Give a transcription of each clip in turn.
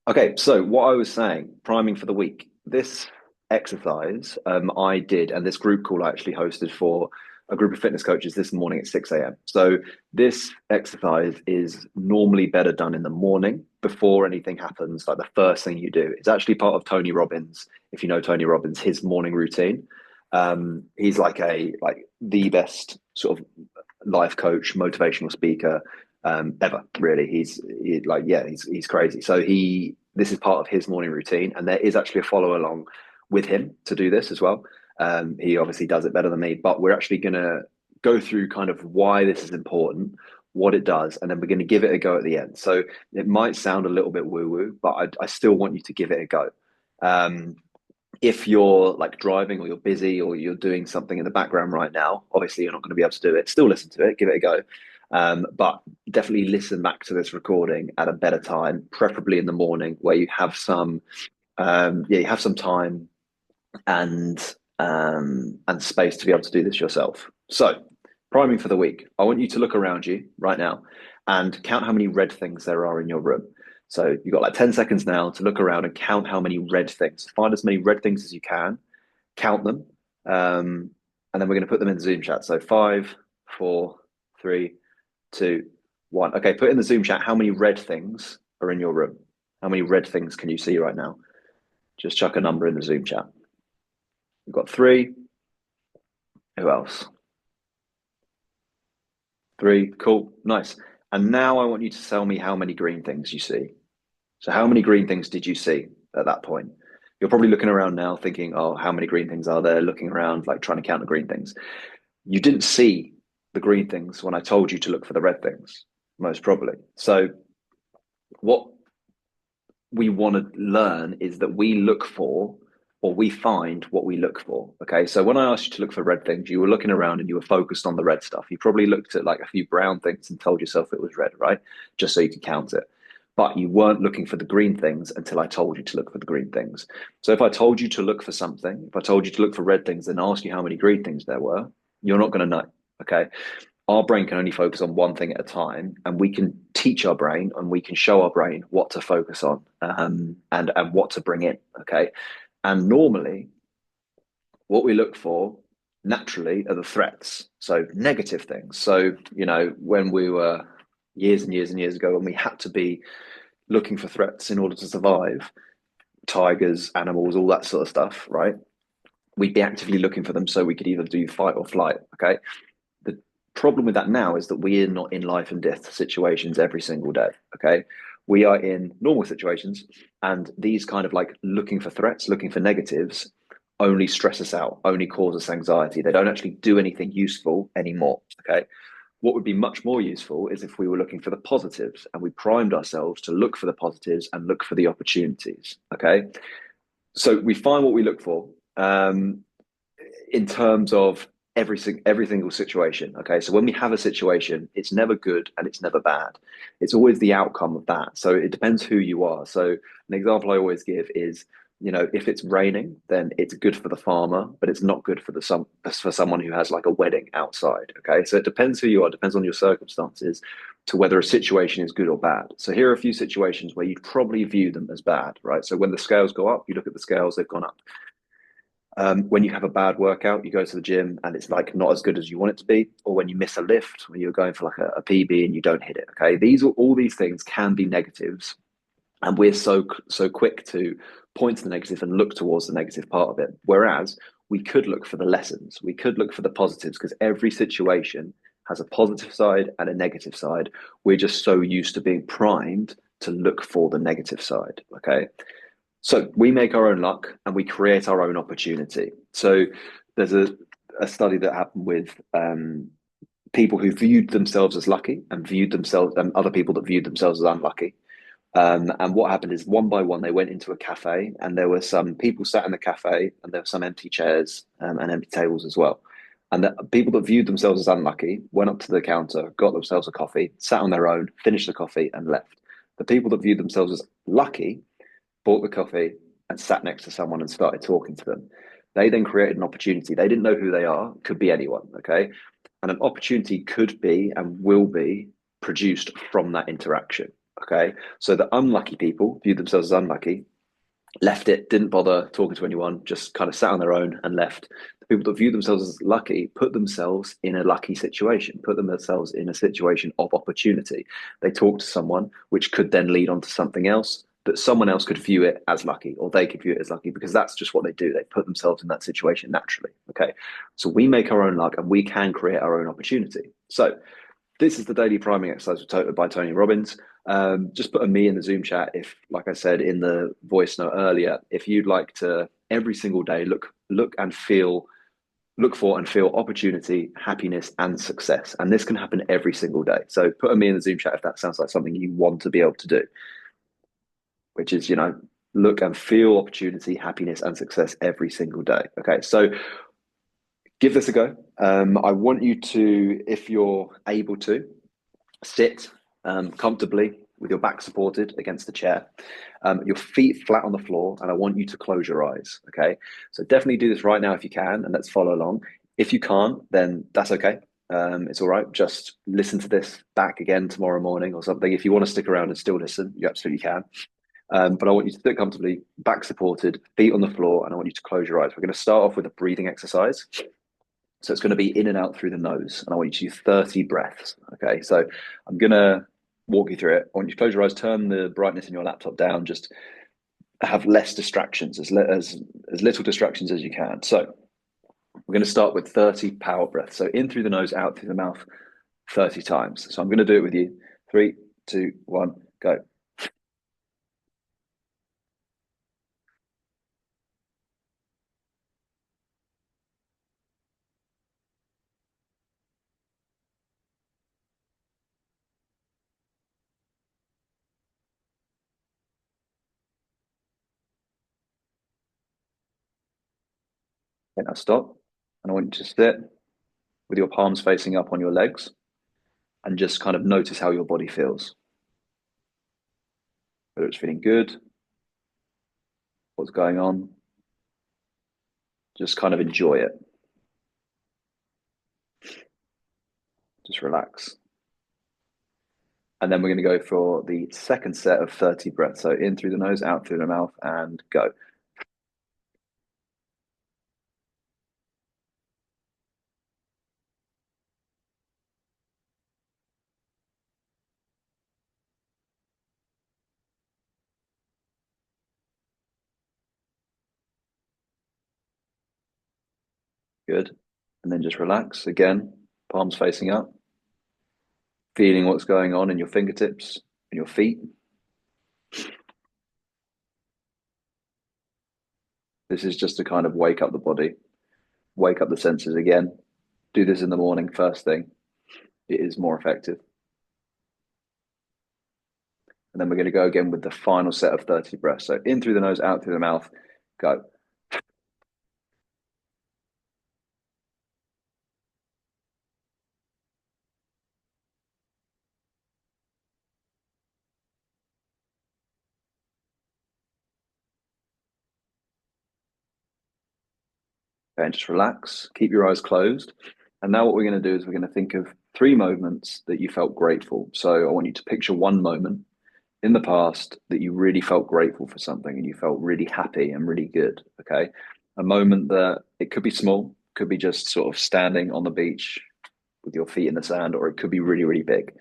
Okay, so what I was saying, priming for the week. This exercise I did, and this group call I actually hosted for a group of fitness coaches this morning at 6 a.m. So this exercise is normally better done in the morning before anything happens, like the first thing you do. It's actually part of Tony Robbins, if you know Tony Robbins, his morning routine. He's like the best sort of life coach, motivational speaker ever. Really, he's crazy. So this is part of his morning routine, and there is actually a follow along with him to do this as well. He obviously does it better than me, but we're actually going to go through kind of why this is important, what it does, and then we're going to give it a go at the end. So it might sound a little bit woo woo, but I still want you to give it a go. Um, if you're like driving or you're busy or you're doing something in the background right now, obviously you're not going to be able to do it. Still listen to it, give it a go. But definitely listen back to this recording at a better time, preferably in the morning where you have you have some time and space to be able to do this yourself. So, priming for the week, I want you to look around you right now and count how many red things there are in your room. So you've got like 10 seconds now to look around and count how many red things. Find as many red things as you can, count them, and then we're going to put them in the Zoom chat. So five, four, three, two, one. Okay, put in the Zoom chat how many red things are in your room. How many red things can you see right now? Just chuck a number in the Zoom chat. We've got three. Who else? Three. Cool. Nice. And now I want you to tell me how many green things you see. So, how many green things did you see at that point? You're probably looking around now thinking, oh, how many green things are there? Looking around, like trying to count the green things. You didn't see the green things when I told you to look for the red things, most probably. So, what we want to learn is that we look for or we find what we look for. Okay. So when I asked you to look for red things, you were looking around and you were focused on the red stuff. You probably looked at like a few brown things and told yourself it was red, right? Just so you could count it. But you weren't looking for the green things until I told you to look for the green things. So if I told you to look for something, if I told you to look for red things and ask you how many green things there were, you're not going to know. Okay. Our brain can only focus on one thing at a time, and we can teach our brain and we can show our brain what to focus on, and what to bring in. Okay. And normally, what we look for naturally are the threats, so negative things. So, when we were years and years and years ago, when we had to be looking for threats in order to survive, tigers, animals, all that sort of stuff, right? We'd be actively looking for them so we could either do fight or flight. Okay. The problem with that now is that we are not in life and death situations every single day. Okay. We are in normal situations, and these kind of like looking for threats, looking for negatives only stress us out, only cause us anxiety. They don't actually do anything useful anymore. Okay. What would be much more useful is if we were looking for the positives and we primed ourselves to look for the positives and look for the opportunities. Okay. So we find what we look for. In terms of every single situation. Okay, so when we have a situation, it's never good and it's never bad. It's always the outcome of that. So it depends who you are. So an example I always give is, if it's raining, then it's good for the farmer, but it's not good for someone who has like a wedding outside. Okay, so it depends who you are, depends on your circumstances, to whether a situation is good or bad. So here are a few situations where you'd probably view them as bad, right? So when the scales go up, you look at the scales, they've gone up. When you have a bad workout, you go to the gym and it's like not as good as you want it to be, or when you miss a lift, when you're going for like a PB and you don't hit it. Okay, all these things can be negatives, and we're so quick to point to the negative and look towards the negative part of it. Whereas we could look for the lessons, we could look for the positives, because every situation has a positive side and a negative side. We're just so used to being primed to look for the negative side. Okay. So we make our own luck and we create our own opportunity. So there's a study that happened with people who viewed themselves as lucky and viewed themselves and other people that viewed themselves as unlucky. And what happened is one by one, they went into a cafe and there were some people sat in the cafe and there were some empty chairs and empty tables as well. And the people that viewed themselves as unlucky went up to the counter, got themselves a coffee, sat on their own, finished the coffee and left. The people that viewed themselves as lucky bought the coffee and sat next to someone and started talking to them. They then created an opportunity. They didn't know who they are, could be anyone, okay? And an opportunity could be and will be produced from that interaction. Okay. So the unlucky people viewed themselves as unlucky, left it, didn't bother talking to anyone, just kind of sat on their own and left. The people that view themselves as lucky put themselves in a lucky situation, put themselves in a situation of opportunity. They talk to someone, which could then lead on to something else that someone else could view it as lucky, or they could view it as lucky because that's just what they do. They put themselves in that situation naturally. Okay. So we make our own luck and we can create our own opportunity. So this is the daily priming exercise by Tony Robbins. Just put a me in the Zoom chat if, like I said in the voice note earlier, if you'd like to every single day look for and feel opportunity, happiness, and success. And this can happen every single day. So put a me in the Zoom chat if that sounds like something you want to be able to do, which is, look and feel opportunity, happiness, and success every single day. Okay, so give this a go. I want you to, if you're able to, sit comfortably with your back supported against the chair, your feet flat on the floor, and I want you to close your eyes. Okay, so definitely do this right now if you can, and let's follow along. If you can't, then that's okay. It's all right. Just listen to this back again tomorrow morning or something. If you want to stick around and still listen, you absolutely can. But I want you to sit comfortably, back supported, feet on the floor, and I want you to close your eyes. We're going to start off with a breathing exercise. So it's going to be in and out through the nose, and I want you to do 30 breaths. Okay, so I'm going to walk you through it. I want you to close your eyes, turn the brightness in your laptop down, just have less distractions, as little distractions as you can. So we're going to start with 30 power breaths. So in through the nose, out through the mouth 30 times. So I'm going to do it with you. Three, two, one, go. Okay, now stop. And I want you to sit with your palms facing up on your legs and just kind of notice how your body feels. Whether it's feeling good, what's going on, just kind of enjoy it. Just relax. And then we're going to go for the second set of 30 breaths. So in through the nose, out through the mouth, and go. Good. And then just relax again, palms facing up, feeling what's going on in your fingertips and your feet. This is just to kind of wake up the body, wake up the senses again. Do this in the morning, first thing. It is more effective. And then we're going to go again with the final set of 30 breaths. So in through the nose, out through the mouth, go. Okay, and just relax, keep your eyes closed. And now what we're going to do is we're going to think of three moments that you felt grateful. So I want you to picture one moment in the past that you really felt grateful for something and you felt really happy and really good. Okay. A moment that it could be small, could be just sort of standing on the beach with your feet in the sand, or it could be really, really big.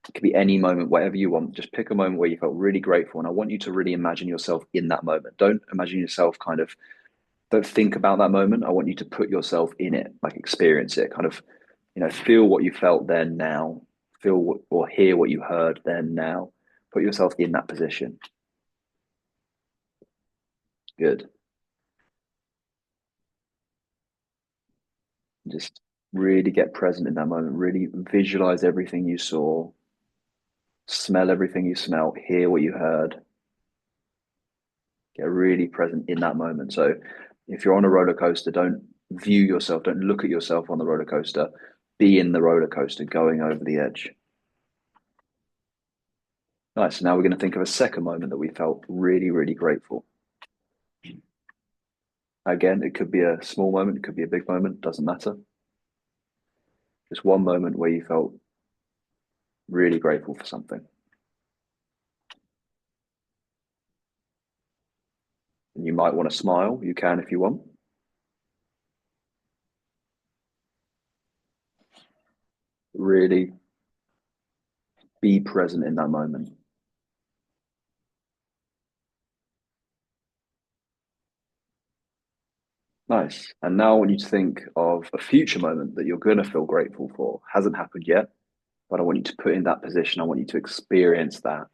It could be any moment, whatever you want. Just pick a moment where you felt really grateful. And I want you to really imagine yourself in that moment. Don't imagine yourself don't think about that moment. I want you to put yourself in it, like experience it, kind of, feel what you felt then now, or hear what you heard then now. Put yourself in that position. Good. Just really get present in that moment. Really visualize everything you saw, smell everything you smelt, hear what you heard. Get really present in that moment. So if you're on a roller coaster, don't view yourself, don't look at yourself on the roller coaster. Be in the roller coaster going over the edge. Nice. Now we're going to think of a second moment that we felt really, really grateful. Again, it could be a small moment, it could be a big moment, doesn't matter. Just one moment where you felt really grateful for something. And you might want to smile. You can if you want. Really be present in that moment. Nice. And now I want you to think of a future moment that you're going to feel grateful for. Hasn't happened yet, but I want you to put in that position. I want you to experience that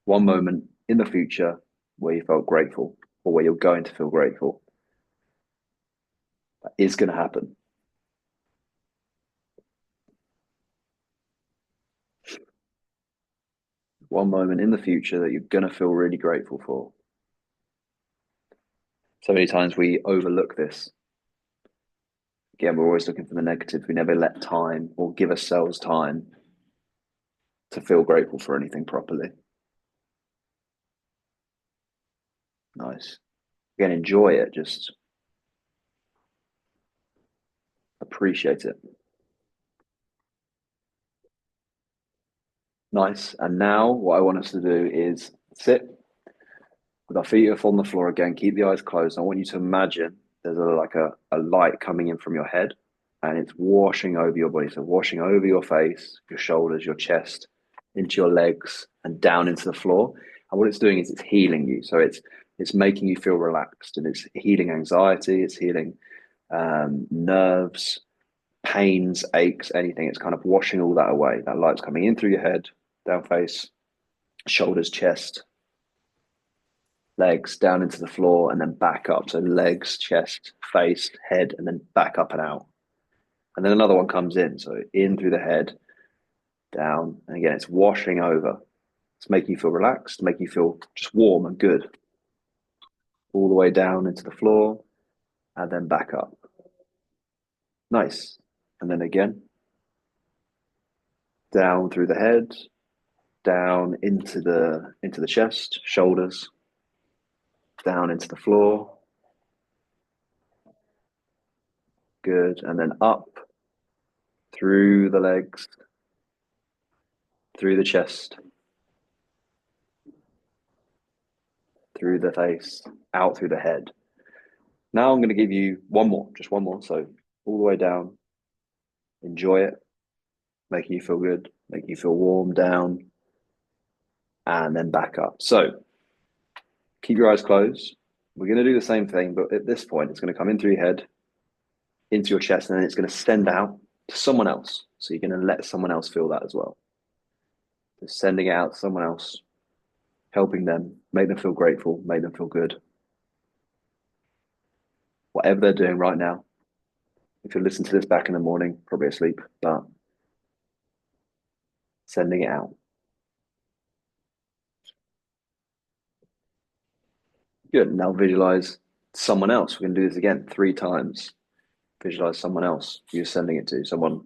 one moment in the future where you felt grateful or where you're going to feel grateful. That is going to happen. One moment in the future that you're going to feel really grateful for. So many times we overlook this. Again, we're always looking for the negative. We never let time or give ourselves time to feel grateful for anything properly. Nice. Again, enjoy it. Just appreciate it. Nice. And now what I want us to do is sit with our feet up on the floor again. Keep the eyes closed. I want you to imagine there's a light coming in from your head and it's washing over your body. So washing over your face, your shoulders, your chest, into your legs and down into the floor. And what it's doing is it's healing you. So it's making you feel relaxed and it's healing anxiety, it's healing nerves, pains, aches, anything. It's kind of washing all that away. That light's coming in through your head, down face, shoulders, chest, legs, down into the floor, and then back up. So legs, chest, face, head, and then back up and out. And then another one comes in. So in through the head, down. And again, it's washing over. It's making you feel relaxed, making you feel just warm and good. All the way down into the floor and then back up. Nice. And then again, down through the head, down into the chest, shoulders, down into the floor. Good. And then up through the legs, through the chest, through the face, out through the head. Now I'm going to give you one more, just one more. So all the way down, enjoy it, making you feel good, making you feel warm down, and then back up. So keep your eyes closed. We're going to do the same thing, but at this point, it's going to come in through your head, into your chest, and then it's going to send out to someone else. So you're going to let someone else feel that as well. Just sending it out to someone else, helping them, make them feel grateful, make them feel good. Whatever they're doing right now. If you listen to this back in the morning, probably asleep, but sending it out. Good. Now visualize someone else. We're going to do this again 3 times. Visualize someone else you're sending it to, someone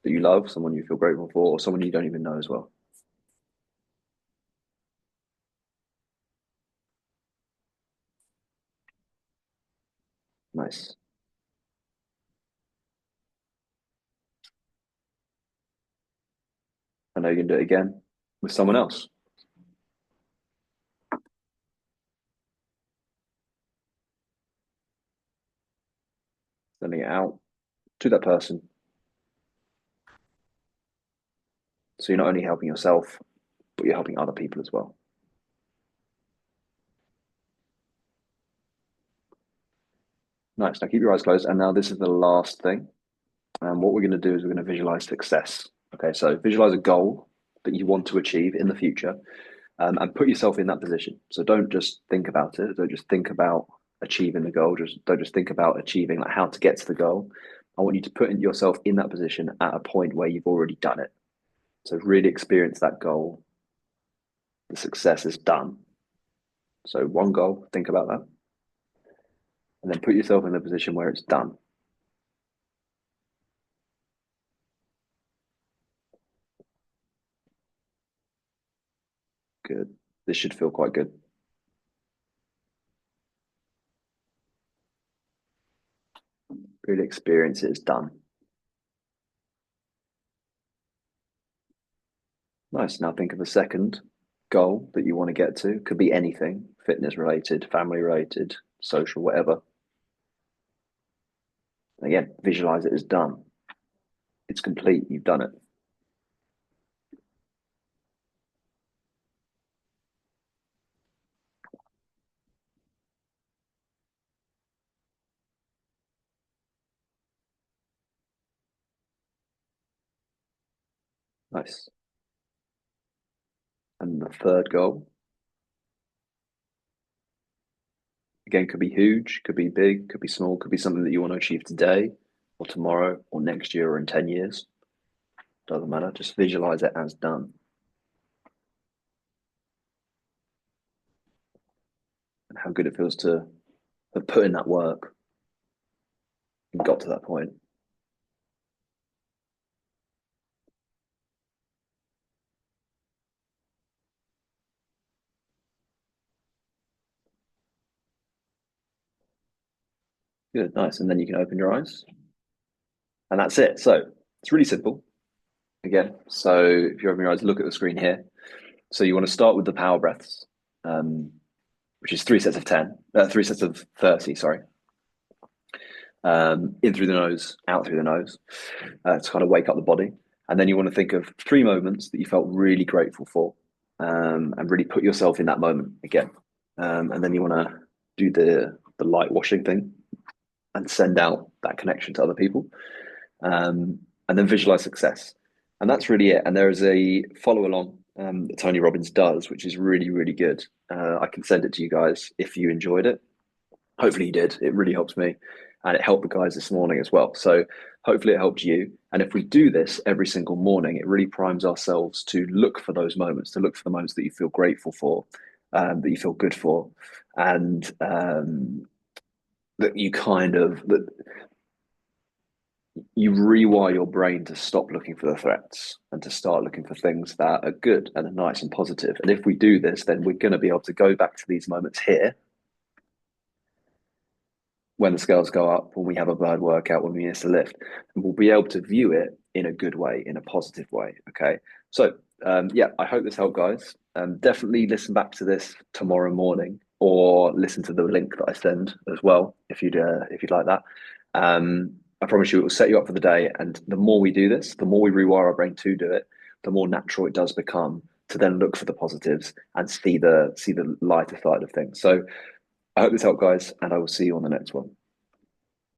that you love, someone you feel grateful for, or someone you don't even know as well. Nice. I know you can do it again with someone else. Sending it out to that person. So you're not only helping yourself, but you're helping other people as well. Nice. Now keep your eyes closed. And now this is the last thing. And what we're going to do is we're going to visualize success. Okay, so visualize a goal that you want to achieve in the future, and put yourself in that position. So don't just think about it. Don't just think about achieving the goal. Just don't just think about achieving like how to get to the goal. I want you to put yourself in that position at a point where you've already done it. So really experience that goal. The success is done. So one goal, think about that, and then put yourself in the position where it's done. Good. This should feel quite good. Really experience it as done. Nice. Now think of a second goal that you want to get to. Could be anything, fitness related, family related, social, whatever. Again, visualize it as done. It's complete. You've done it. Nice. And the third goal, again, could be huge, could be big, could be small, could be something that you want to achieve today or tomorrow or next year or in 10 years. Doesn't matter. Just visualize it as done. And how good it feels to have put in that work and got to that point. Good, nice. And then you can open your eyes. And that's it. So it's really simple. Again, so if you open your eyes, look at the screen here. So you want to start with the power breaths, um, which is 3 sets of 10, 3 sets of 30, sorry. In through the nose, out through the nose, to kind of wake up the body. And then you want to think of 3 moments that you felt really grateful for, and really put yourself in that moment again. And then you want to do the light washing thing and send out that connection to other people. And then visualize success. And that's really it. And there is a follow along that Tony Robbins does, which is really, really good. I can send it to you guys if you enjoyed it. Hopefully you did. It really helps me. And it helped the guys this morning as well. So hopefully it helped you. And if we do this every single morning, it really primes ourselves to look for those moments, to look for the moments that you feel grateful for, that you feel good for, and that you kind of that you rewire your brain to stop looking for the threats and to start looking for things that are good and are nice and positive. And if we do this, then we're going to be able to go back to these moments here when the scales go up, when we have a bad workout, when we miss a lift, and we'll be able to view it in a good way, in a positive way. Okay. So, yeah, I hope this helped, guys. Definitely listen back to this tomorrow morning or listen to the link that I send as well, if you'd like that. I promise you it will set you up for the day. And the more we do this, the more we rewire our brain to do it, the more natural it does become to then look for the positives and see the lighter side of things. So I hope this helped, guys, and I will see you on the next one.